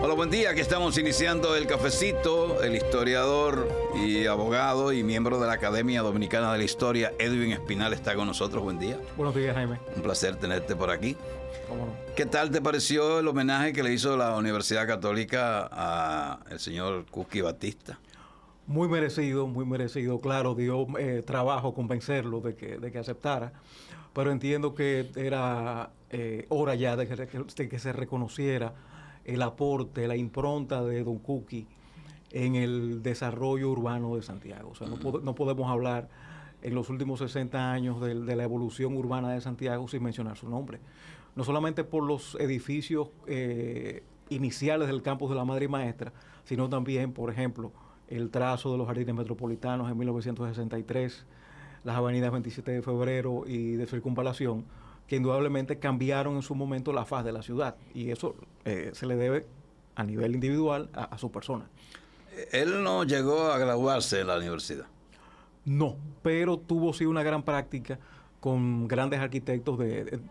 Hola, buen día. Aquí estamos iniciando el cafecito. El historiador y abogado y miembro de la Academia Dominicana de la Historia, Edwin Espinal, está con nosotros. Buen día. Buenos días, Jaime. Un placer tenerte por aquí. ¿Cómo no? ¿Qué tal te pareció el homenaje que le hizo la Universidad Católica al señor Cookie Batista? Muy merecido. Claro, dio trabajo convencerlo de que aceptara, pero entiendo que era hora ya de que se reconociera el aporte, la impronta de Don Cookie en el desarrollo urbano de Santiago. O sea, no podemos hablar en los últimos 60 años de la evolución urbana de Santiago sin mencionar su nombre. No solamente por los edificios iniciales del campus de la Madre y Maestra, sino también, por ejemplo, el trazo de los jardines metropolitanos en 1963, las avenidas 27 de febrero y de Circunvalación, que indudablemente cambiaron en su momento la faz de la ciudad. Y eso se le debe a nivel individual a su persona. Él no llegó a graduarse en la universidad. No, pero tuvo sí una gran práctica con grandes arquitectos de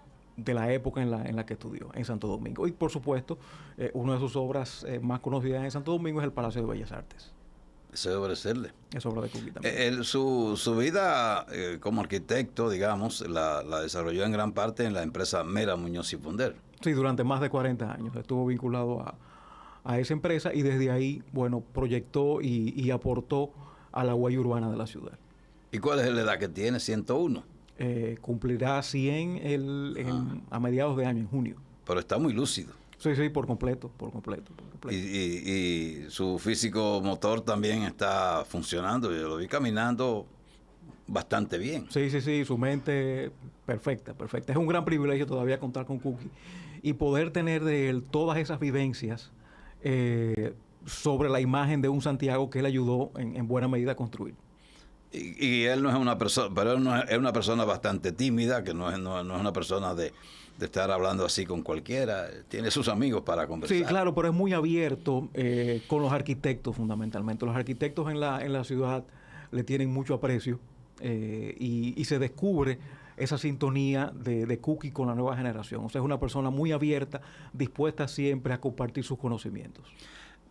la época en la que estudió, en Santo Domingo. Y por supuesto, una de sus obras más conocidas en Santo Domingo es el Palacio de Bellas Artes. Eso debe obedecerle. Es obra de Cookie también. Su vida como arquitecto, digamos, la desarrolló en gran parte en la empresa Mera Muñoz y Fonder. Sí, durante más de 40 años estuvo vinculado a esa empresa y desde ahí, bueno, proyectó y aportó a la huella urbana de la ciudad. ¿Y cuál es la edad que tiene? 101. Cumplirá 100 a mediados de año, en junio. Pero está muy lúcido. Sí, por completo. Y su físico motor también está funcionando. Yo lo vi caminando bastante bien. Sí, su mente perfecta. Es un gran privilegio todavía contar con Cookie y poder tener de él todas esas vivencias sobre la imagen de un Santiago que él ayudó en buena medida a construir. Y él no es una persona, pero él es una persona bastante tímida, que no es una persona de estar hablando así con cualquiera. Tiene sus amigos para conversar. Sí, claro, pero es muy abierto con los arquitectos fundamentalmente. Los arquitectos en la ciudad le tienen mucho aprecio y se descubre esa sintonía de Cookie con la nueva generación. O sea, es una persona muy abierta, dispuesta siempre a compartir sus conocimientos.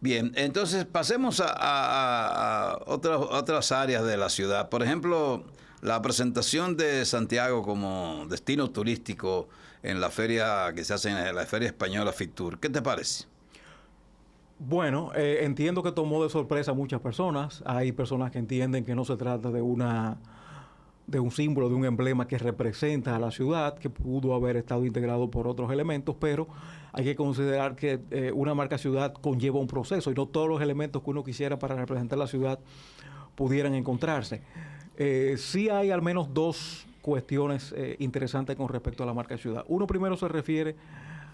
Bien, entonces pasemos a otras áreas de la ciudad. Por ejemplo, la presentación de Santiago como destino turístico en la feria que se hace en la Feria Española Fitur. ¿Qué te parece? Bueno, entiendo que tomó de sorpresa a muchas personas. Hay personas que entienden que no se trata de un símbolo, de un emblema que representa a la ciudad, que pudo haber estado integrado por otros elementos, pero hay que considerar que una marca ciudad conlleva un proceso y no todos los elementos que uno quisiera para representar la ciudad pudieran encontrarse. Sí hay al menos dos cuestiones interesantes con respecto a la marca ciudad. Uno primero se refiere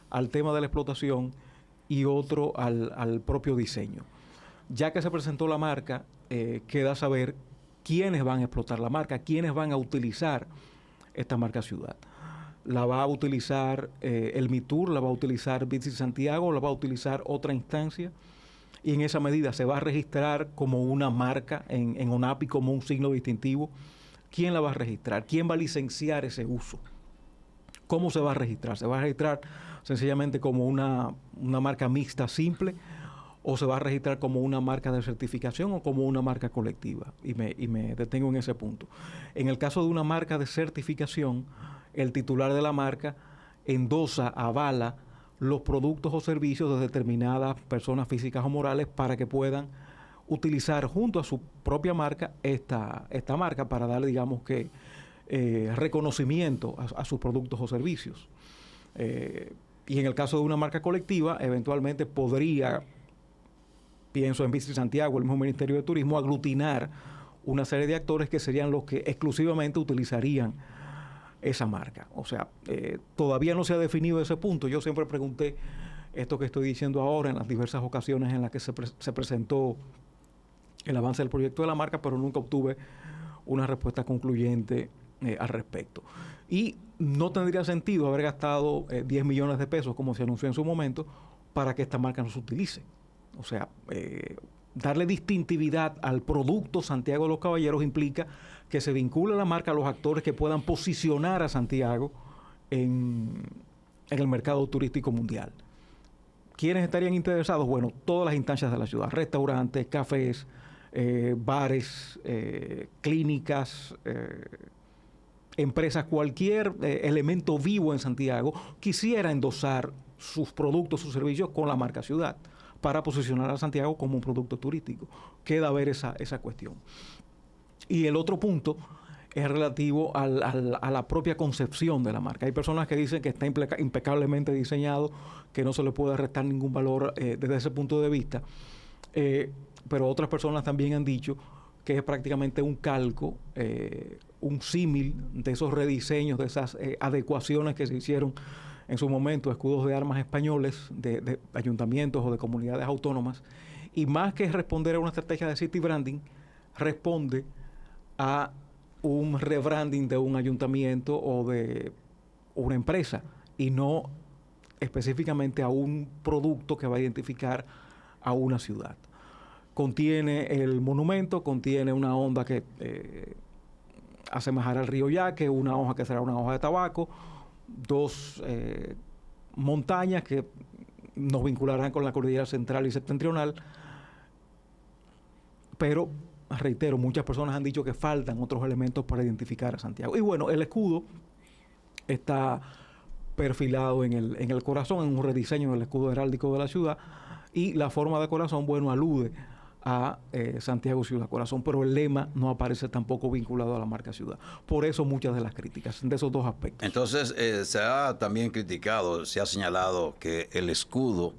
al tema de la explotación y otro al propio diseño. Ya que se presentó la marca, queda saber quiénes van a explotar la marca, quiénes van a utilizar esta marca ciudad. La va a utilizar el MITUR, la va a utilizar Visit Santiago, la va a utilizar otra instancia, y en esa medida se va a registrar como una marca en ONAPI, como un signo distintivo. ¿Quién la va a registrar? ¿Quién va a licenciar ese uso? ¿Cómo se va a registrar? ¿Se va a registrar sencillamente como una marca mixta simple o se va a registrar como una marca de certificación o como una marca colectiva? Y me detengo en ese punto. En el caso de una marca de certificación, el titular de la marca endosa, avala los productos o servicios de determinadas personas físicas o morales para que puedan utilizar junto a su propia marca esta marca para darle, digamos que, reconocimiento a sus productos o servicios. Y en el caso de una marca colectiva, eventualmente podría, pienso en Visit Santiago, el mismo Ministerio de Turismo, aglutinar una serie de actores que serían los que exclusivamente utilizarían esa marca. O sea, todavía no se ha definido ese punto. Yo siempre pregunté esto que estoy diciendo ahora en las diversas ocasiones en las que se presentó el avance del proyecto de la marca, pero nunca obtuve una respuesta concluyente al respecto. Y no tendría sentido haber gastado 10 millones de pesos, como se anunció en su momento, para que esta marca no se utilice. O sea, darle distintividad al producto Santiago de los Caballeros implica que se vincule la marca a los actores que puedan posicionar a Santiago en el mercado turístico mundial. ¿quiénes estarían interesados? Bueno, todas las instancias de la ciudad, restaurantes, cafés, bares, clínicas, empresas, cualquier elemento vivo en Santiago quisiera endosar sus productos, sus servicios con la marca ciudad para posicionar a Santiago como un producto turístico. Queda ver esa cuestión. Y el otro punto es relativo a la propia concepción de la marca. Hay personas que dicen que está impecablemente diseñado, que no se le puede restar ningún valor desde ese punto de vista, pero otras personas también han dicho que es prácticamente un calco, un símil de esos rediseños, de esas adecuaciones que se hicieron en su momento, escudos de armas españoles, de ayuntamientos o de comunidades autónomas, y más que responder a una estrategia de city branding, responde a un rebranding de un ayuntamiento o de una empresa, y no específicamente a un producto que va a identificar a una ciudad. Contiene el monumento, contiene una onda que asemejará al río Yaque, una hoja que será una hoja de tabaco, dos montañas que nos vincularán con la cordillera central y septentrional, pero reitero, muchas personas han dicho que faltan otros elementos para identificar a Santiago. Y bueno, el escudo está perfilado en el corazón, en un rediseño del escudo heráldico de la ciudad, y la forma de corazón, bueno, alude a Santiago Ciudad Corazón, pero el lema no aparece tampoco vinculado a la marca ciudad. Por eso muchas de las críticas, de esos dos aspectos. Entonces, se ha también criticado, se ha señalado que el escudo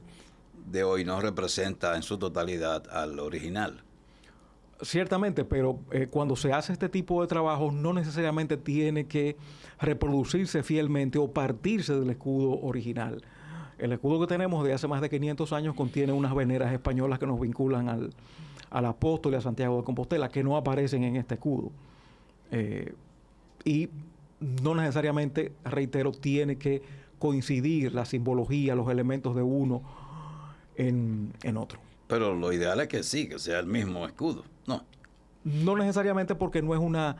de hoy no representa en su totalidad al original. Ciertamente, pero cuando se hace este tipo de trabajo no necesariamente tiene que reproducirse fielmente o partirse del escudo original. El escudo que tenemos de hace más de 500 años contiene unas veneras españolas que nos vinculan al apóstol y a Santiago de Compostela, que no aparecen en este escudo. Y no necesariamente, reitero, tiene que coincidir la simbología, los elementos de uno en otro. Pero lo ideal es que sí, que sea el mismo escudo, ¿no? No necesariamente, porque no es una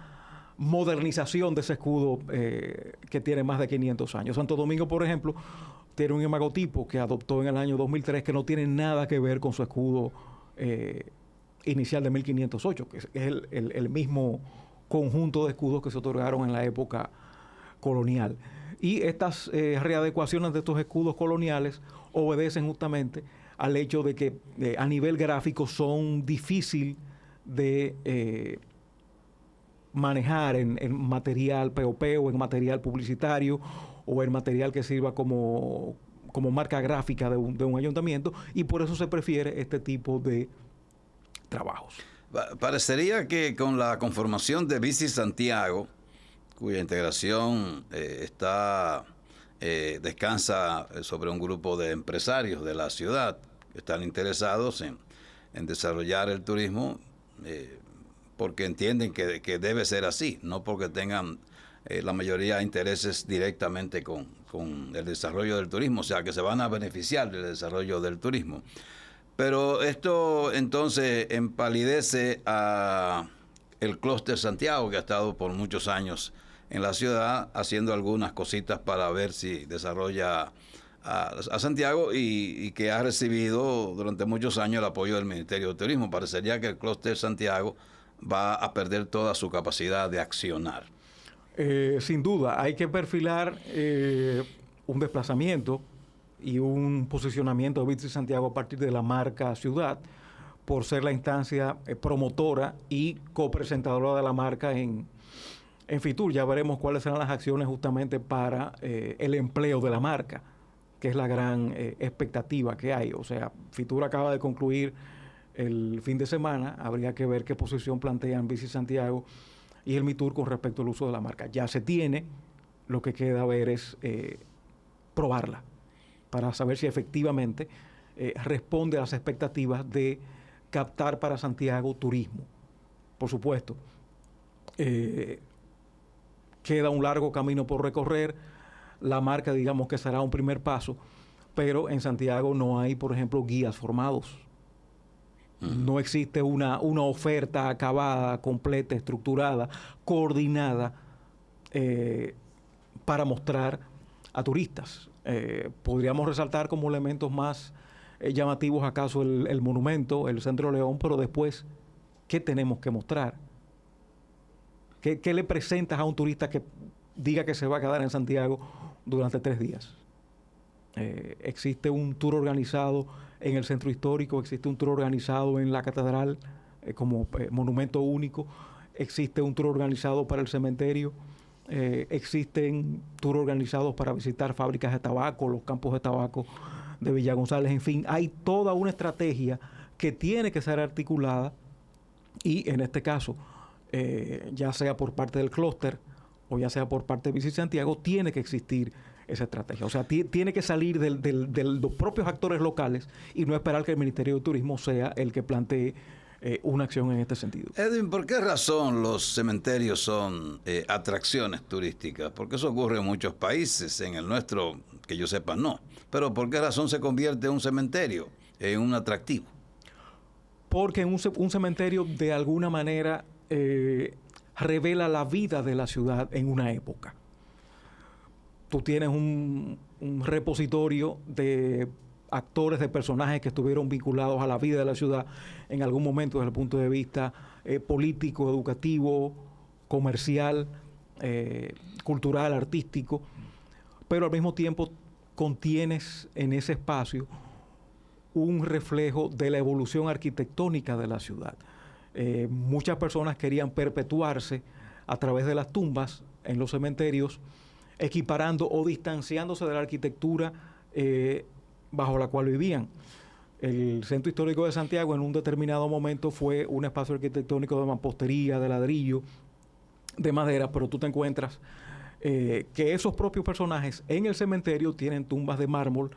modernización de ese escudo que tiene más de 500 años. Santo Domingo, por ejemplo, tiene un imagotipo que adoptó en el año 2003 que no tiene nada que ver con su escudo inicial de 1508, que es el mismo conjunto de escudos que se otorgaron en la época colonial. Y estas readecuaciones de estos escudos coloniales obedecen justamente al hecho de que a nivel gráfico son difícil de manejar en material POP o en material publicitario o en material que sirva como marca gráfica de un ayuntamiento, y por eso se prefiere este tipo de trabajos. Parecería que con la conformación de Visit Santiago, cuya integración descansa sobre un grupo de empresarios de la ciudad que están interesados en desarrollar el turismo, porque entienden que debe ser así, no porque tengan la mayoría de intereses directamente con el desarrollo del turismo, o sea, que se van a beneficiar del desarrollo del turismo. Pero esto entonces empalidece a el Clúster Santiago, que ha estado por muchos años en la ciudad haciendo algunas cositas para ver si desarrolla a Santiago, y que ha recibido durante muchos años el apoyo del Ministerio de Turismo. Parecería que el Clúster Santiago va a perder toda su capacidad de accionar. Sin duda, hay que perfilar un desplazamiento y un posicionamiento de Visit Santiago a partir de la marca ciudad, por ser la instancia promotora y copresentadora de la marca en Fitur. Ya veremos cuáles serán las acciones justamente para el empleo de la marca, que es la gran expectativa que hay. O sea, Fitur acaba de concluir el fin de semana, habría que ver qué posición plantean Visit Santiago y el MITUR con respecto al uso de la marca. Ya se tiene, lo que queda ver es probarla, para saber si efectivamente responde a las expectativas de captar para Santiago turismo. Por supuesto, queda un largo camino por recorrer. La marca, digamos que será un primer paso, pero en Santiago no hay, por ejemplo, guías formados. No existe una oferta acabada, completa, estructurada, coordinada para mostrar a turistas. Podríamos resaltar como elementos más llamativos acaso el monumento, el Centro León, pero después, ¿qué tenemos que mostrar? ¿Qué le presentas a un turista que diga que se va a quedar en Santiago durante 3 días? Existe un tour organizado en el centro histórico, existe un tour organizado en la catedral como monumento único, existe un tour organizado para el cementerio, existen tours organizados para visitar fábricas de tabaco, los campos de tabaco de Villa González, en fin, hay toda una estrategia que tiene que ser articulada y en este caso, ya sea por parte del clúster o ya sea por parte de Visit Santiago, tiene que existir esa estrategia. O sea, tiene que salir de los propios actores locales y no esperar que el Ministerio de Turismo sea el que plantee una acción en este sentido. Edwin, ¿por qué razón los cementerios son atracciones turísticas? Porque eso ocurre en muchos países, en el nuestro, que yo sepa, no. Pero ¿por qué razón se convierte un cementerio en un atractivo? Porque un cementerio de alguna manera revela la vida de la ciudad en una época. Tú tienes un repositorio de actores, de personajes que estuvieron vinculados a la vida de la ciudad en algún momento desde el punto de vista político, educativo, comercial, cultural, artístico, pero al mismo tiempo contienes en ese espacio un reflejo de la evolución arquitectónica de la ciudad. Muchas personas querían perpetuarse a través de las tumbas en los cementerios, equiparando o distanciándose de la arquitectura bajo la cual vivían. El Centro Histórico de Santiago en un determinado momento fue un espacio arquitectónico de mampostería, de ladrillo, de madera, pero tú te encuentras que esos propios personajes en el cementerio tienen tumbas de mármol,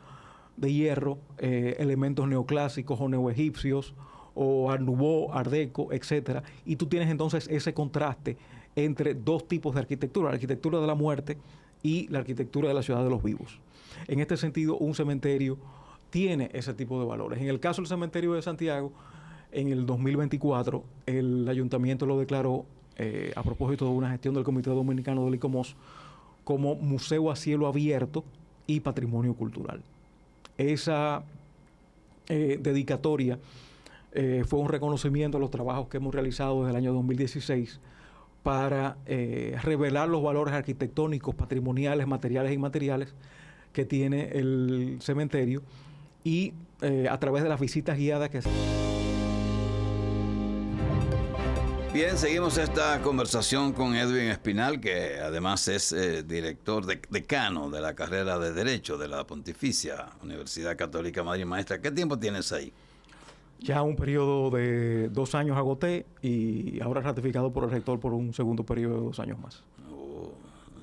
de hierro, elementos neoclásicos o neoegipcios, o Art Nouveau, Art Deco, etcétera. Y tú tienes entonces ese contraste entre dos tipos de arquitectura, la arquitectura de la muerte y la arquitectura de la ciudad de los vivos. En este sentido, un cementerio tiene ese tipo de valores. En el caso del cementerio de Santiago, en el 2024, el ayuntamiento lo declaró, a propósito de una gestión del Comité Dominicano del ICOMOS, como museo a cielo abierto y patrimonio cultural. Esa dedicatoria fue un reconocimiento a los trabajos que hemos realizado desde el año 2016 para revelar los valores arquitectónicos, patrimoniales, materiales e inmateriales que tiene el cementerio y a través de las visitas guiadas que... Bien, seguimos esta conversación con Edwin Espinal, que además es director, decano de la carrera de Derecho de la Pontificia Universidad Católica Madre y Maestra. ¿Qué tiempo tienes ahí? Ya un periodo de 2 años agoté y ahora ratificado por el rector por un segundo periodo de 2 años más.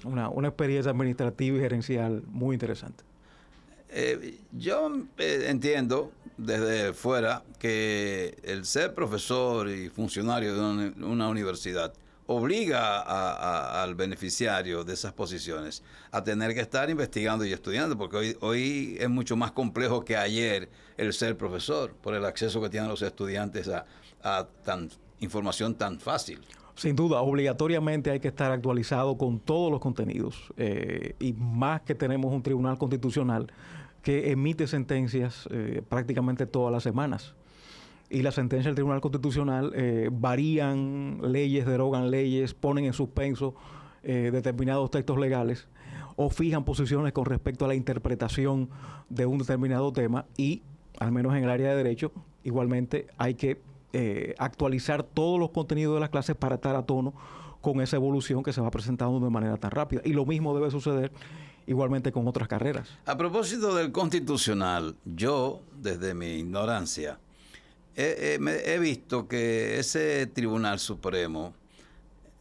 Una experiencia administrativa y gerencial muy interesante. Yo entiendo desde fuera que el ser profesor y funcionario de una universidad obliga al beneficiario de esas posiciones a tener que estar investigando y estudiando, porque hoy es mucho más complejo que ayer el ser profesor, por el acceso que tienen los estudiantes a información tan fácil. Sin duda, obligatoriamente hay que estar actualizado con todos los contenidos y más que tenemos un tribunal constitucional que emite sentencias prácticamente todas las semanas. Y las sentencias del Tribunal Constitucional varían leyes, derogan leyes, ponen en suspenso determinados textos legales o fijan posiciones con respecto a la interpretación de un determinado tema y, al menos en el área de derecho, igualmente hay que actualizar todos los contenidos de las clases para estar a tono con esa evolución que se va presentando de manera tan rápida. Y lo mismo debe suceder igualmente con otras carreras. A propósito del constitucional, yo, desde mi ignorancia, he visto que ese Tribunal Supremo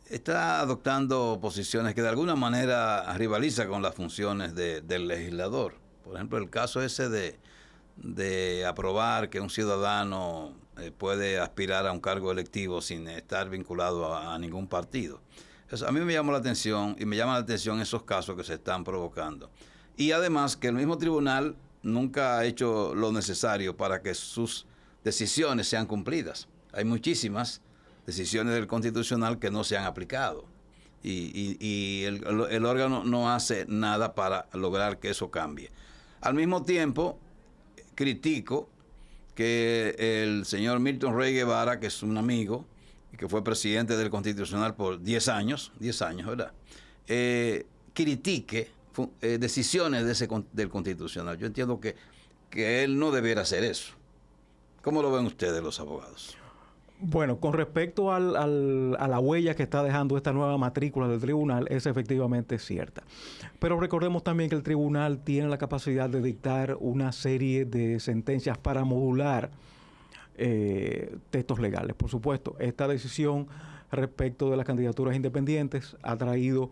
está adoptando posiciones que de alguna manera rivaliza con las funciones del legislador. Por ejemplo, el caso ese de aprobar que un ciudadano puede aspirar a un cargo electivo sin estar vinculado a ningún partido. Eso a mí me llamó la atención y me llaman la atención esos casos que se están provocando. Y además que el mismo tribunal nunca ha hecho lo necesario para que sus decisiones sean cumplidas. Hay muchísimas decisiones del Constitucional que no se han aplicado y el órgano no hace nada para lograr que eso cambie. Al mismo tiempo, critico que el señor Milton Rey Guevara, que es un amigo y que fue presidente del Constitucional por 10 años, ¿verdad? Critique decisiones del Constitucional. Yo entiendo que él no debiera hacer eso. ¿Cómo lo ven ustedes, los abogados? Bueno, con respecto a la huella que está dejando esta nueva matrícula del tribunal, es efectivamente cierta. Pero recordemos también que el tribunal tiene la capacidad de dictar una serie de sentencias para modular textos legales. Por supuesto, esta decisión respecto de las candidaturas independientes ha traído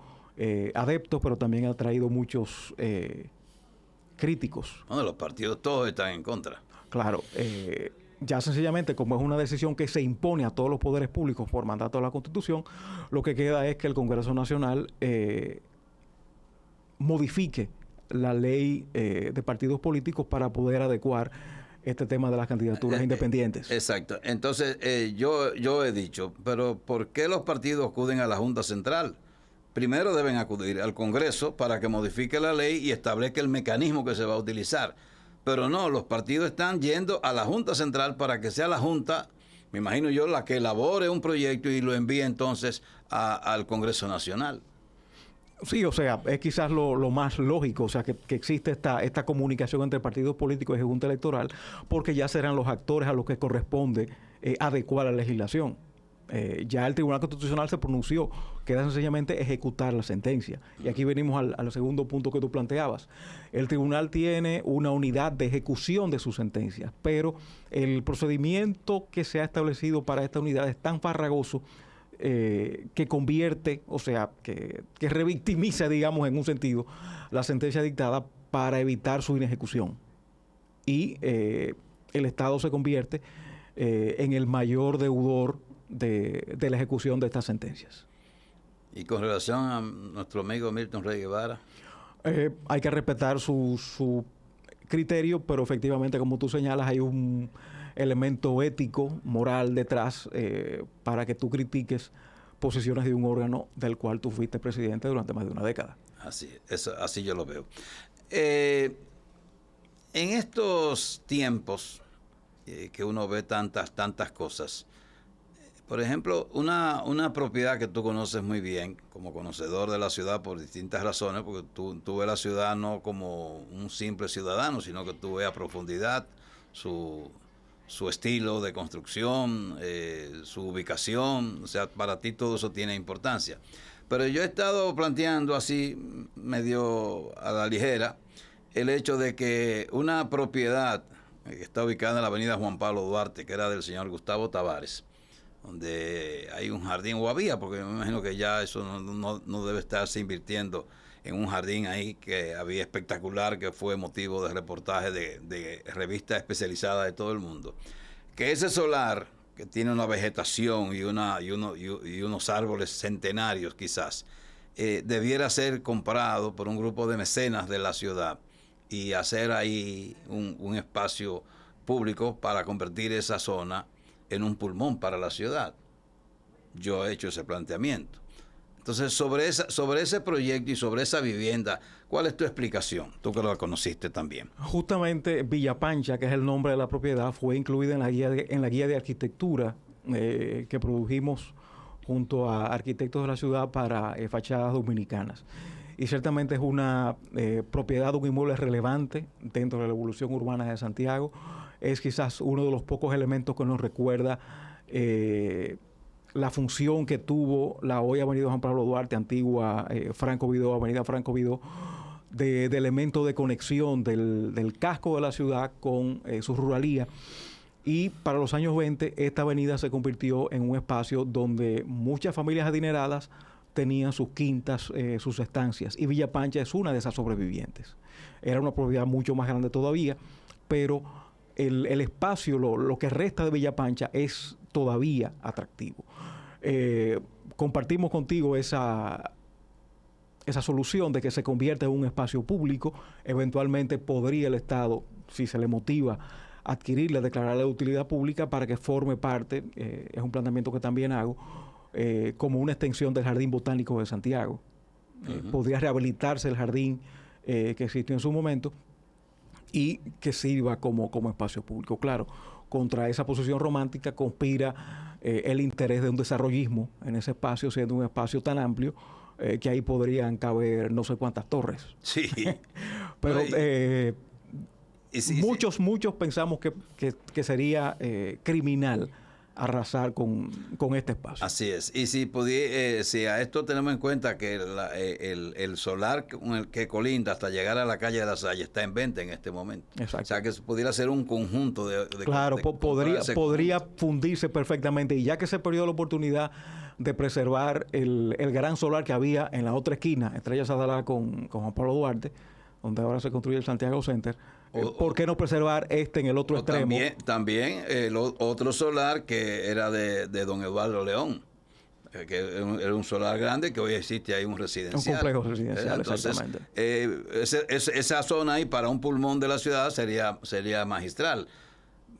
adeptos, pero también ha traído muchos críticos. Bueno, los partidos todos están en contra. Claro, ya sencillamente, como es una decisión que se impone a todos los poderes públicos por mandato de la Constitución, lo que queda es que el Congreso Nacional modifique la ley de partidos políticos para poder adecuar este tema de las candidaturas independientes. Exacto. Entonces, yo he dicho, pero ¿por qué los partidos acuden a la Junta Central? Primero deben acudir al Congreso para que modifique la ley y establezca el mecanismo que se va a utilizar. Pero no, los partidos están yendo a la Junta Central para que sea la Junta, me imagino yo, la que elabore un proyecto y lo envíe entonces al Congreso Nacional. Sí, o sea, es quizás lo más lógico, o sea, que existe esta comunicación entre partidos políticos y Junta Electoral, porque ya serán los actores a los que corresponde adecuar la legislación. Ya el Tribunal Constitucional se pronunció, queda sencillamente ejecutar la sentencia. Y aquí venimos al segundo punto que tú planteabas. El tribunal tiene una unidad de ejecución de sus sentencias, pero el procedimiento que se ha establecido para esta unidad es tan farragoso que convierte, o sea, que revictimiza, digamos, en un sentido, la sentencia dictada para evitar su inejecución. Y el Estado se convierte en el mayor deudor de la ejecución de estas sentencias. Y con relación a nuestro amigo Milton Rey Guevara, hay que respetar su criterio, pero efectivamente, como tú señalas, hay un elemento ético, moral detrás para que tú critiques posiciones de un órgano del cual tú fuiste presidente durante más de una década. Así yo lo veo. En estos tiempos que uno ve tantas cosas, por ejemplo, una propiedad que tú conoces muy bien, como conocedor de la ciudad por distintas razones, porque tú ves la ciudad no como un simple ciudadano, sino que tú ves a profundidad su estilo de construcción, su ubicación, o sea, para ti todo eso tiene importancia. Pero yo he estado planteando así, medio a la ligera, el hecho de que una propiedad que está ubicada en la avenida Juan Pablo Duarte, que era del señor Gustavo Tavares, donde hay un jardín, o había, porque me imagino que ya eso no debe estarse invirtiendo en un jardín ahí que había espectacular, que fue motivo de reportaje de revistas especializadas de todo el mundo. Que ese solar, que tiene una vegetación y unos árboles centenarios quizás, debiera ser comprado por un grupo de mecenas de la ciudad y hacer ahí un espacio público para convertir esa zona en un pulmón para la ciudad. Yo he hecho ese planteamiento. Entonces, sobre ese proyecto y sobre esa vivienda, ¿cuál es tu explicación? Tú que lo conociste también. Justamente Villa Pancha, que es el nombre de la propiedad, fue incluida en la guía de arquitectura que produjimos junto a arquitectos de la ciudad para fachadas dominicanas. Y ciertamente es una propiedad de un inmueble relevante dentro de la evolución urbana de Santiago. Es quizás uno de los pocos elementos que nos recuerda la función que tuvo la hoy Avenida Juan Pablo Duarte, antigua Franco Vidó, Avenida Franco Vidó, de elemento de conexión del casco de la ciudad con su ruralía. Y para los años 20, esta avenida se convirtió en un espacio donde muchas familias adineradas tenían sus quintas, sus estancias. Y Villa Pancha es una de esas sobrevivientes. Era una propiedad mucho más grande todavía, pero el espacio, lo que resta de Villa Pancha es todavía atractivo. Compartimos contigo esa solución de que se convierta en un espacio público. Eventualmente podría el Estado, si se le motiva, adquirirla, declararla de utilidad pública para que forme parte, es un planteamiento que también hago, como una extensión del Jardín Botánico de Santiago. Podría rehabilitarse el jardín que existió en su momento y que sirva como espacio público. Claro, contra esa posición romántica conspira el interés de un desarrollismo en ese espacio, siendo un espacio tan amplio que ahí podrían caber no sé cuántas torres. Sí. Pero sí, muchos pensamos que sería criminal arrasar con este espacio. Así es. Y si a esto tenemos en cuenta que el solar con el que colinda hasta llegar a la calle de la Salle está en venta en este momento. Exacto. O sea que pudiera ser un conjunto de claro, podría fundirse perfectamente. Y ya que se perdió la oportunidad de preservar el gran solar que había en la otra esquina, Estrella Sadalá con Juan Pablo Duarte, donde ahora se construye el Santiago Center, ¿por qué no preservar en el otro extremo? También el otro solar que era de don Eduardo León, que era un solar grande que hoy existe ahí un residencial. Un complejo residencial, entonces, exactamente. Esa zona ahí para un pulmón de la ciudad sería magistral.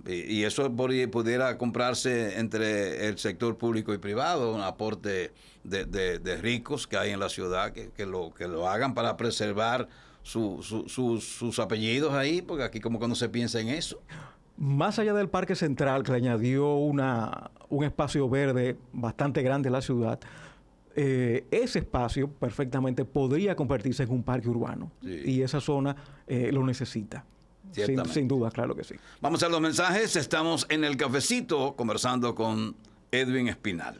Y eso pudiera comprarse entre el sector público y privado, un aporte de ricos que hay en la ciudad, que lo hagan para preservar sus apellidos ahí, porque aquí como que no se piensa en eso. Más allá del Parque Central, que le añadió un espacio verde bastante grande a la ciudad, ese espacio perfectamente podría convertirse en un parque urbano. Sí. Y esa zona lo necesita. Sin duda, claro que sí. Vamos a los mensajes. Estamos en el cafecito conversando con Edwin Espinal.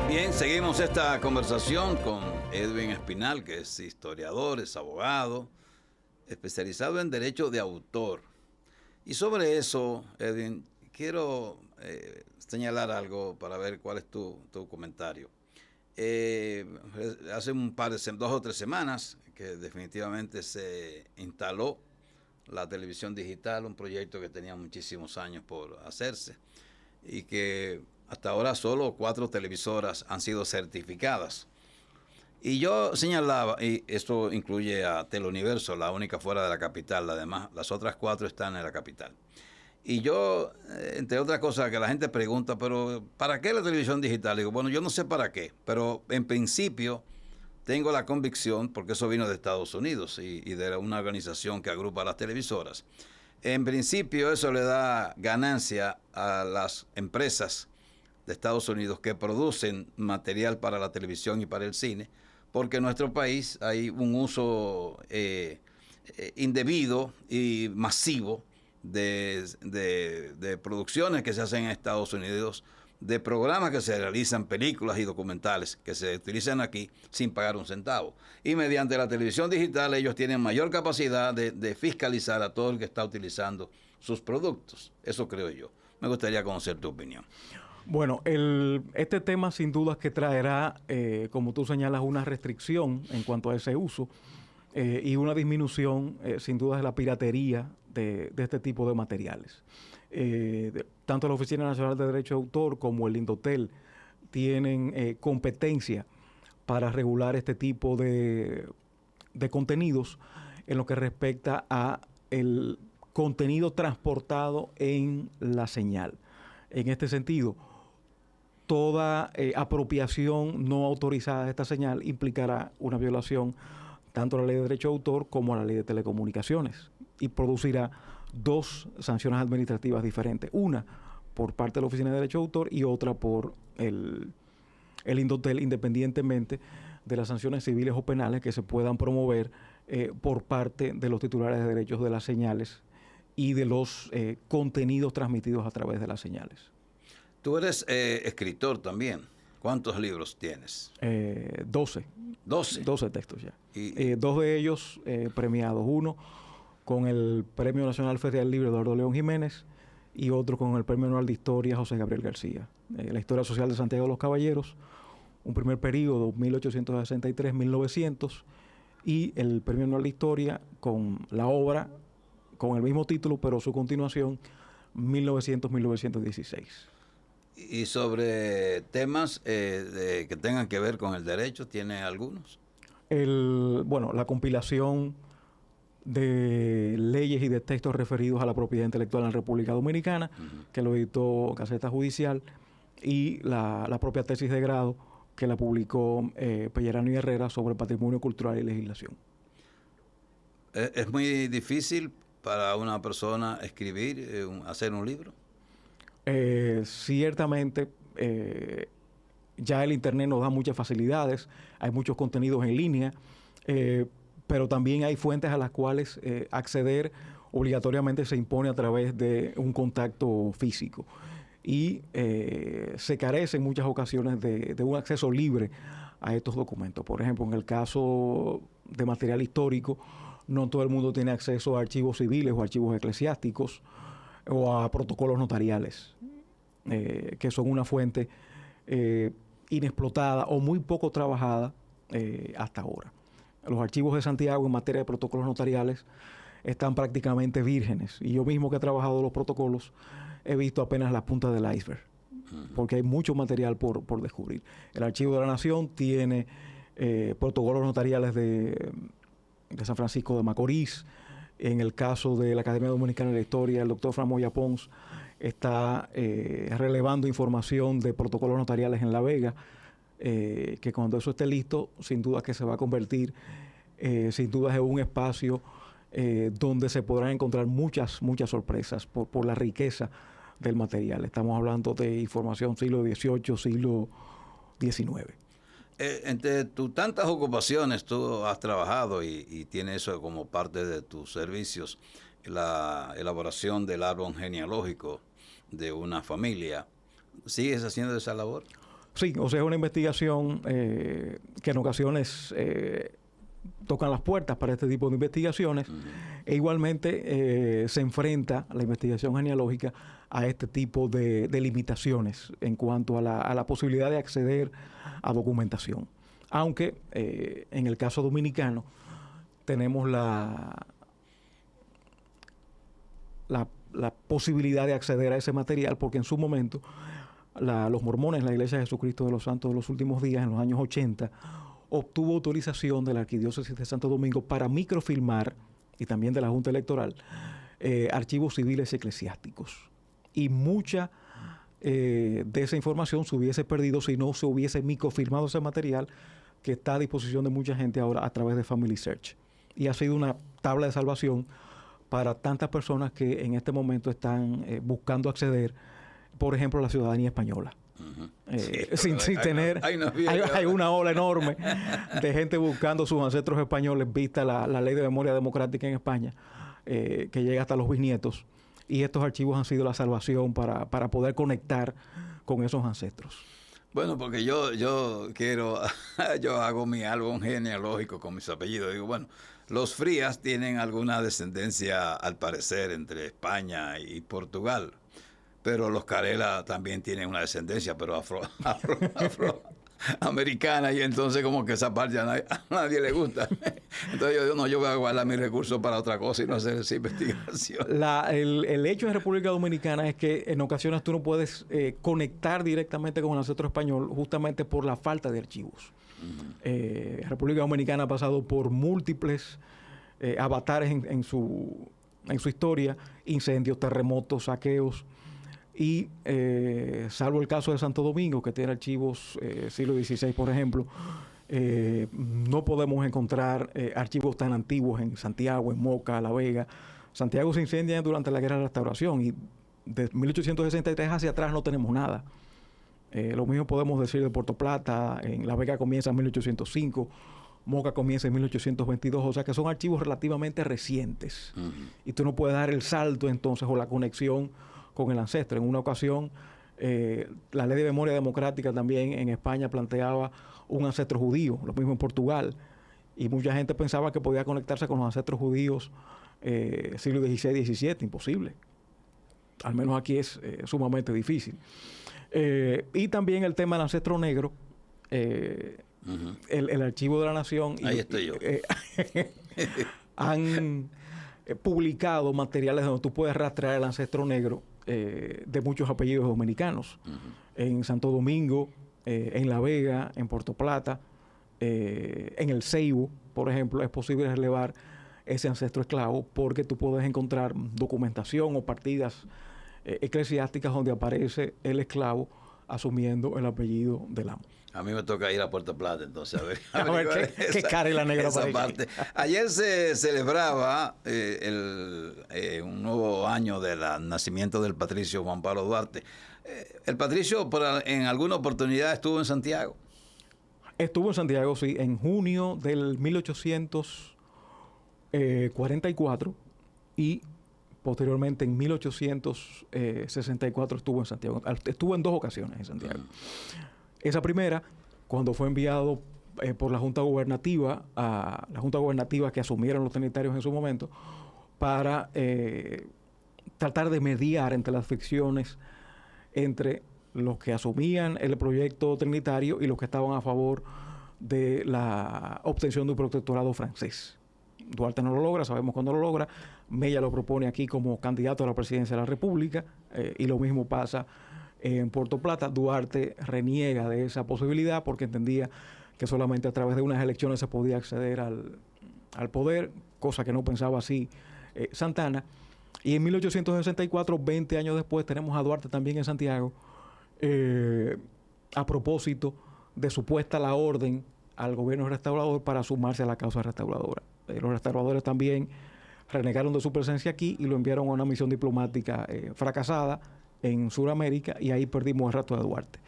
Bien, seguimos esta conversación con Edwin Espinal, que es historiador, es abogado, especializado en derecho de autor. Y sobre eso, Edwin, quiero señalar algo para ver cuál es tu comentario. Hace 2 o 3 semanas que definitivamente se instaló la televisión digital, un proyecto que tenía muchísimos años por hacerse y que hasta ahora solo 4 televisoras han sido certificadas. Y yo señalaba, y esto incluye a Teleuniverso, la única fuera de la capital, además las otras 4 están en la capital. Y yo, entre otras cosas, que la gente pregunta, pero ¿para qué la televisión digital? Digo, bueno, yo no sé para qué, pero en principio tengo la convicción, porque eso vino de Estados Unidos y de una organización que agrupa a las televisoras. En principio eso le da ganancia a las empresas de Estados Unidos que producen material para la televisión y para el cine, porque en nuestro país hay un uso indebido y masivo de producciones que se hacen en Estados Unidos, de programas que se realizan, películas y documentales que se utilizan aquí sin pagar un centavo. Y mediante la televisión digital ellos tienen mayor capacidad de fiscalizar a todo el que está utilizando sus productos. Eso creo yo. Me gustaría conocer tu opinión. Bueno, este tema sin duda que traerá, como tú señalas, una restricción en cuanto a ese uso y una disminución, sin duda, de la piratería de este tipo de materiales. Tanto la Oficina Nacional de Derecho de Autor como el Indotel tienen competencia para regular este tipo de contenidos en lo que respecta a el contenido transportado en la señal. En este sentido, toda apropiación no autorizada de esta señal implicará una violación tanto a la ley de derecho de autor como a la ley de telecomunicaciones y producirá 2 sanciones administrativas diferentes. Una por parte de la Oficina de Derecho de Autor y otra por el Indotel, independientemente de las sanciones civiles o penales que se puedan promover por parte de los titulares de derechos de las señales y de los contenidos transmitidos a través de las señales. Tú eres escritor también. ¿Cuántos libros tienes? 12. 12 textos ya. Y 2 de ellos premiados. Uno con el Premio Nacional Federal Libre Eduardo León Jiménez y otro con el Premio Anual de Historia José Gabriel García. La historia social de Santiago de los Caballeros, un primer periodo, 1863-1900, y el Premio Anual de Historia con la obra, con el mismo título, pero su continuación, 1900-1916. ¿Y sobre temas que tengan que ver con el derecho, tiene algunos? La compilación de leyes y de textos referidos a la propiedad intelectual en la República Dominicana, que lo editó Gaceta Judicial, y la propia tesis de grado que la publicó Pellerano y Herrera sobre patrimonio cultural y legislación. ¿Es muy difícil para una persona escribir, hacer un libro? Ciertamente, ya el Internet nos da muchas facilidades, hay muchos contenidos en línea, pero también hay fuentes a las cuales acceder obligatoriamente se impone a través de un contacto físico. Y se carece en muchas ocasiones de un acceso libre a estos documentos. Por ejemplo, en el caso de material histórico, no todo el mundo tiene acceso a archivos civiles o archivos eclesiásticos o a protocolos notariales, que son una fuente inexplotada o muy poco trabajada hasta ahora. Los archivos de Santiago en materia de protocolos notariales están prácticamente vírgenes. Y yo mismo que he trabajado los protocolos, he visto apenas la punta del iceberg, porque hay mucho material por descubrir. El Archivo de la Nación tiene protocolos notariales de San Francisco de Macorís. En el caso de la Academia Dominicana de la Historia, el doctor Fran Moya Pons está relevando información de protocolos notariales en La Vega, que cuando eso esté listo, sin duda que se va a convertir, sin duda, en un espacio donde se podrán encontrar muchas sorpresas por la riqueza del material. Estamos hablando de información siglo XVIII, siglo XIX. Entre tus tantas ocupaciones, tú has trabajado y tienes eso como parte de tus servicios, la elaboración del árbol genealógico de una familia. ¿Sigues haciendo esa labor? Sí, o sea, es una investigación que en ocasiones tocan las puertas para este tipo de investigaciones. E igualmente se enfrenta la investigación genealógica a este tipo de limitaciones en cuanto a la posibilidad de acceder a documentación. Aunque en el caso dominicano tenemos la posibilidad de acceder a ese material, porque en su momento los mormones, la Iglesia de Jesucristo de los Santos de los Últimos Días, en los años 80, obtuvo autorización de la Arquidiócesis de Santo Domingo para microfilmar, y también de la Junta Electoral, archivos civiles y eclesiásticos. Y mucha de esa información se hubiese perdido si no se hubiese microfilmado ese material que está a disposición de mucha gente ahora a través de Family Search. Y ha sido una tabla de salvación para tantas personas que en este momento están buscando acceder, por ejemplo, a la ciudadanía española. Sin tener... Hay una ola enorme de gente buscando sus ancestros españoles, vista la ley de memoria democrática en España, que llega hasta los bisnietos. Y estos archivos han sido la salvación para poder conectar con esos ancestros. Bueno, porque yo hago mi álbum genealógico con mis apellidos. Digo, bueno, los Frías tienen alguna descendencia, al parecer, entre España y Portugal. Pero los Carela también tienen una descendencia, pero afroamericana, y entonces como que esa parte a nadie le gusta. Entonces yo voy a guardar mis recursos para otra cosa y no hacer esa investigación. El hecho en República Dominicana es que en ocasiones tú no puedes conectar directamente con el ancestro español justamente por la falta de archivos. República Dominicana ha pasado por múltiples avatares en su historia: incendios, terremotos, saqueos. Y salvo el caso de Santo Domingo, que tiene archivos siglo XVI, por ejemplo, no podemos encontrar archivos tan antiguos en Santiago, en Moca, La Vega. Santiago se incendia durante la Guerra de la Restauración y de 1863 hacia atrás no tenemos nada. Lo mismo podemos decir de Puerto Plata. En La Vega comienza en 1805, Moca comienza en 1822, o sea que son archivos relativamente recientes. Y tú no puedes dar el salto entonces o la conexión con el ancestro. En una ocasión, la ley de memoria democrática también en España planteaba un ancestro judío, lo mismo en Portugal, y mucha gente pensaba que podía conectarse con los ancestros judíos siglo XVI y XVII. Imposible. Al menos aquí es sumamente difícil. Y también el tema del ancestro negro, el Archivo de la Nación. Ahí estoy yo. Han publicado materiales donde tú puedes rastrear el ancestro negro de muchos apellidos dominicanos. En Santo Domingo, en La Vega, en Puerto Plata, en el Ceibo, por ejemplo, es posible relevar ese ancestro esclavo porque tú puedes encontrar documentación o partidas eclesiásticas donde aparece el esclavo asumiendo el apellido del amo. A mí me toca ir a Puerto Plata, entonces, a ver qué cara y la negra esa parte. Ayer se celebraba un nuevo año del nacimiento del patricio Juan Pablo Duarte. ¿El patricio en alguna oportunidad estuvo en Santiago? Estuvo en Santiago, sí, en junio del 1844 y posteriormente en 1864 estuvo en Santiago. Estuvo en 2 ocasiones en Santiago. Esa primera, cuando fue enviado por la Junta Gubernativa, a la Junta Gubernativa que asumieron los trinitarios en su momento, para tratar de mediar entre las fricciones entre los que asumían el proyecto trinitario y los que estaban a favor de la obtención de un protectorado francés. Duarte no lo logra, sabemos cuándo lo logra. Mella lo propone aquí como candidato a la presidencia de la República y lo mismo pasa en Puerto Plata. Duarte reniega de esa posibilidad porque entendía que solamente a través de unas elecciones se podía acceder al poder, cosa que no pensaba así Santana. Y en 1864, 20 años después, tenemos a Duarte también en Santiago, a propósito de su puesta a la orden al gobierno restaurador para sumarse a la causa restauradora. Los restauradores también renegaron de su presencia aquí y lo enviaron a una misión diplomática fracasada en Sudamérica, y ahí perdimos el rastro de Duarte.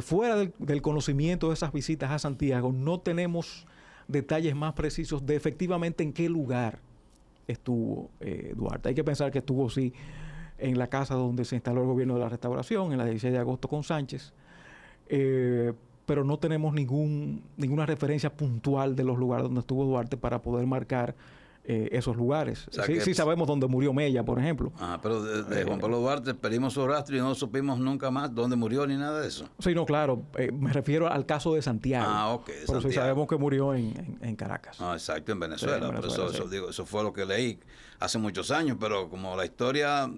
Fuera del conocimiento de esas visitas a Santiago, no tenemos detalles más precisos de efectivamente en qué lugar estuvo Duarte. Hay que pensar que estuvo, sí, en la casa donde se instaló el gobierno de la Restauración, en la 16 de agosto con Sánchez, pero no tenemos ninguna referencia puntual de los lugares donde estuvo Duarte para poder marcar esos lugares. O sea, sí sabemos dónde murió Mella, por ejemplo. Pero de Juan Pablo Duarte perdimos su rastro y no supimos nunca más dónde murió ni nada de eso. Sí, no, claro. Me refiero al caso de Santiago. Ok. Pero sí sabemos que murió en Caracas. Exacto, en Venezuela. Eso fue lo que leí hace muchos años, pero como la historia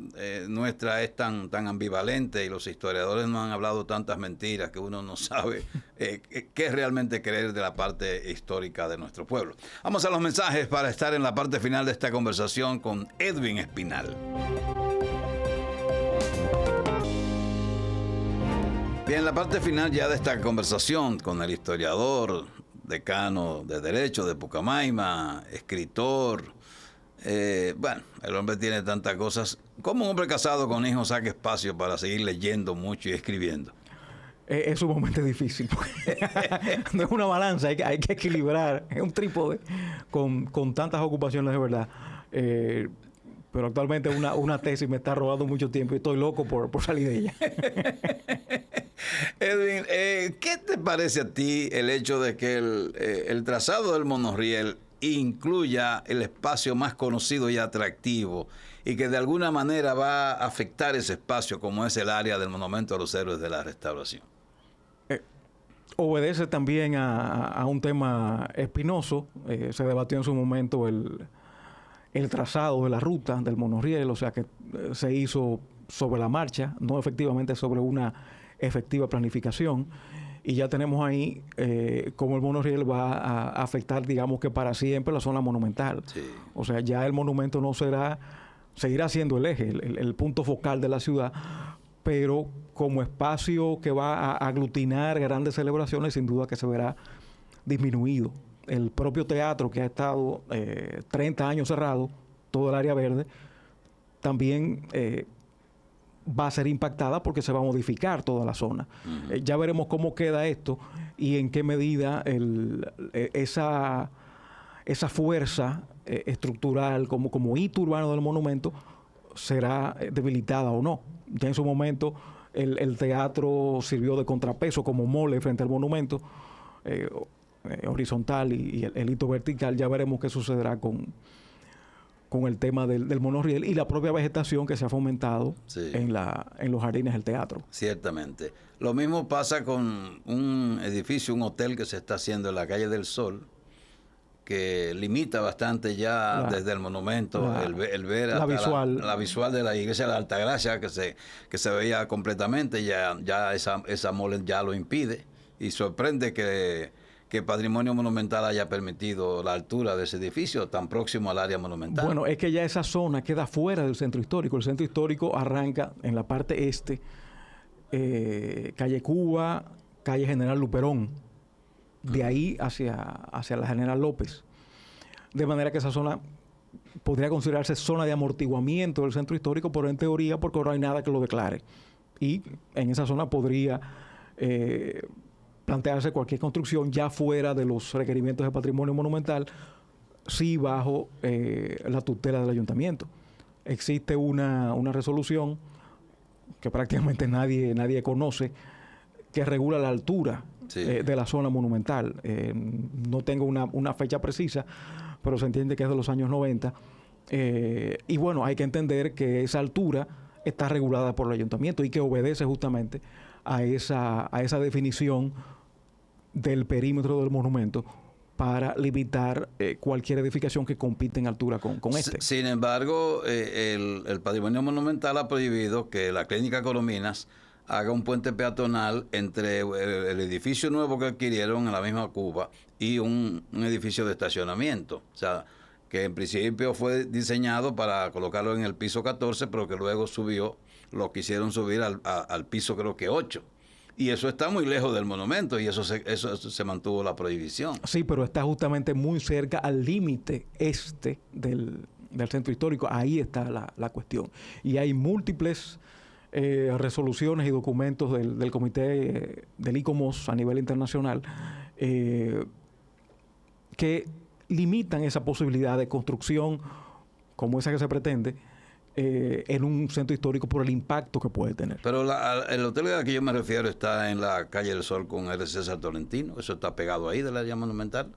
nuestra es tan ambivalente y los historiadores nos han hablado tantas mentiras que uno no sabe qué realmente creer de la parte histórica de nuestro pueblo. Vamos a los mensajes para estar en la parte final de esta conversación con Edwin Espinal. Bien, la parte final ya de esta conversación con el historiador, decano de Derecho de Pucamaima, escritor. Bueno, el hombre tiene tantas cosas. ¿Cómo un hombre casado con hijos saca espacio para seguir leyendo mucho y escribiendo? Es sumamente difícil, porque no es una balanza, hay que equilibrar, es un trípode con tantas ocupaciones de verdad. Pero actualmente una tesis me está robando mucho tiempo y estoy loco por salir de ella. Edwin, ¿qué te parece a ti el hecho de que el trazado del monorriel incluya el espacio más conocido y atractivo y que de alguna manera va a afectar ese espacio como es el área del Monumento a los Héroes de la Restauración? Obedece también a un tema espinoso. Se debatió en su momento el trazado de la ruta del monorriel, o sea que se hizo sobre la marcha, no efectivamente sobre una efectiva planificación. Y ya tenemos ahí cómo el monorriel va a afectar, digamos que para siempre, la zona monumental. Sí. O sea, ya el monumento no seguirá siendo el eje, el punto focal de la ciudad, pero como espacio que va a aglutinar grandes celebraciones, sin duda que se verá disminuido. El propio teatro, que ha estado 30 años cerrado, todo el área verde, también va a ser impactada porque se va a modificar toda la zona. Uh-huh. Ya veremos cómo queda esto y en qué medida esa fuerza estructural como hito urbano del monumento será debilitada o no. Ya en su momento el teatro sirvió de contrapeso como mole frente al monumento horizontal y el hito vertical. Ya veremos qué sucederá con el tema del monorriel y la propia vegetación que se ha fomentado en los jardines del teatro. Ciertamente. Lo mismo pasa con un edificio, un hotel que se está haciendo en la calle del Sol, que limita bastante ya desde el monumento el ver la visual de la iglesia de la Altagracia, que se veía completamente. Ya esa mole ya lo impide, y sorprende que Patrimonio Monumental haya permitido la altura de ese edificio tan próximo al área monumental. Bueno, es que ya esa zona queda fuera del centro histórico. El centro histórico arranca en la parte este calle Cuba, calle General Luperón, de ahí hacia la General López. De manera que esa zona podría considerarse zona de amortiguamiento del centro histórico, pero en teoría porque no hay nada que lo declare. Y en esa zona podría plantearse cualquier construcción ya fuera de los requerimientos de patrimonio monumental, sí bajo la tutela del ayuntamiento. Existe una resolución que prácticamente nadie conoce, que regula la altura de la zona monumental. No tengo una fecha precisa, pero se entiende que es de los años 90. Y bueno, hay que entender que esa altura está regulada por el ayuntamiento y que obedece justamente a esa definición del perímetro del monumento para limitar cualquier edificación que compite en altura con este. Sin embargo, el patrimonio monumental ha prohibido que la Clínica Corominas haga un puente peatonal entre el edificio nuevo que adquirieron en la misma Cuba y un edificio de estacionamiento. O sea, que en principio fue diseñado para colocarlo en el piso 14, pero que luego lo quisieron subir al piso creo que 8. Y eso está muy lejos del monumento y eso se mantuvo la prohibición. Sí, pero está justamente muy cerca al límite del centro histórico. Ahí está la cuestión. Y hay múltiples resoluciones y documentos del comité del ICOMOS a nivel internacional que limitan esa posibilidad de construcción como esa que se pretende en un centro histórico por el impacto que puede tener. Pero el hotel al que yo me refiero está en la calle del Sol con R. César Tolentino. ¿Eso está pegado ahí del área monumental?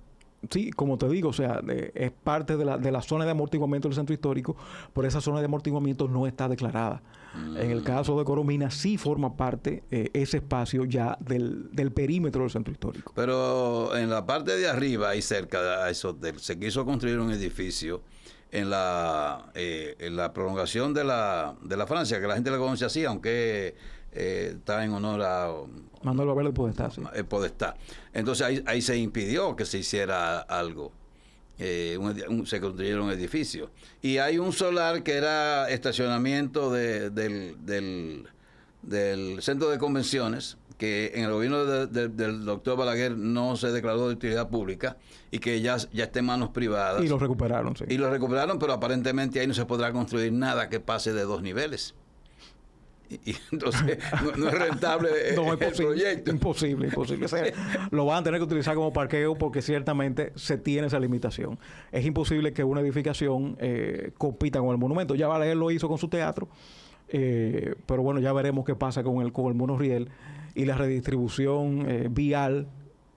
Sí, como te digo, o sea, es parte de la zona de amortiguamiento del centro histórico, pero esa zona de amortiguamiento no está declarada. En el caso de Coromina sí forma parte ese espacio ya del perímetro del centro histórico. Pero en la parte de arriba, ahí cerca de ese hotel, se quiso construir un edificio en la prolongación de la Francia, que la gente le conoce así, aunque está en honor a Manuel Valverde Podestá, sí. Podestá. Entonces ahí se impidió que se hiciera algo. Se construyeron edificios. Y hay un solar que era estacionamiento del centro de convenciones, que en el gobierno del doctor Balaguer no se declaró de utilidad pública y que ya está en manos privadas. Y lo recuperaron, sí. Y lo recuperaron, pero aparentemente ahí no se podrá construir nada que pase de 2 niveles. Y entonces no es rentable no, el proyecto. Imposible. O sea, lo van a tener que utilizar como parqueo porque ciertamente se tiene esa limitación. Es imposible que una edificación compita con el monumento. Ya Balaguer lo hizo con su teatro, pero bueno, ya veremos qué pasa con el monorriel y la redistribución vial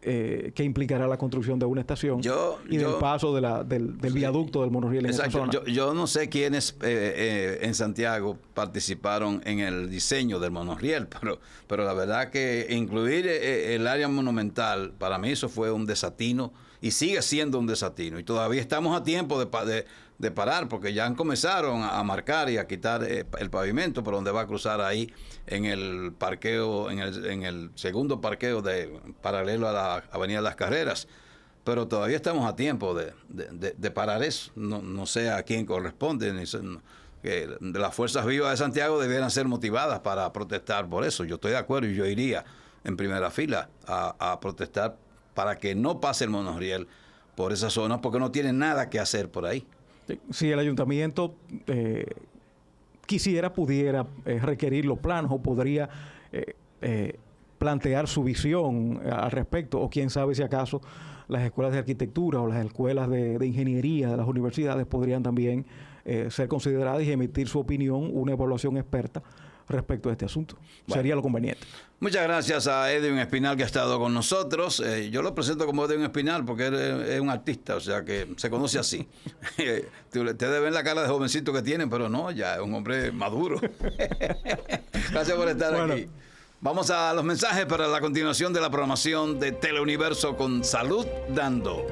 que implicará la construcción de una estación y del paso del viaducto del monorriel en esa zona. Yo no sé quiénes en Santiago participaron en el diseño del monorriel, pero la verdad que incluir el área monumental, para mí eso fue un desatino y sigue siendo un desatino. Y todavía estamos a tiempo de parar, porque ya comenzaron a marcar y a quitar el pavimento por donde va a cruzar ahí en el parqueo, en el segundo parqueo paralelo a la Avenida Las Carreras. Pero todavía estamos a tiempo de parar eso. No sé a quién corresponde. Las fuerzas vivas de Santiago debieran ser motivadas para protestar por eso. Yo estoy de acuerdo y yo iría en primera fila a protestar para que no pase el monorriel por esa zona, porque no tiene nada que hacer por ahí. Si el ayuntamiento pudiera requerir los planos o podría plantear su visión al respecto, o quién sabe si acaso las escuelas de arquitectura o las escuelas de ingeniería de las universidades podrían también ser consideradas y emitir su opinión, una evaluación experta respecto a este asunto. Bueno, sería lo conveniente. Muchas gracias a Edwin Espinal, que ha estado con nosotros. Yo lo presento como Edwin Espinal porque él es un artista, o sea que se conoce así. Ustedes ven la cara de jovencito que tiene, pero no, ya es un hombre maduro. Gracias por estar aquí. Vamos a los mensajes para la continuación de la programación de Teleuniverso con Salud Dando.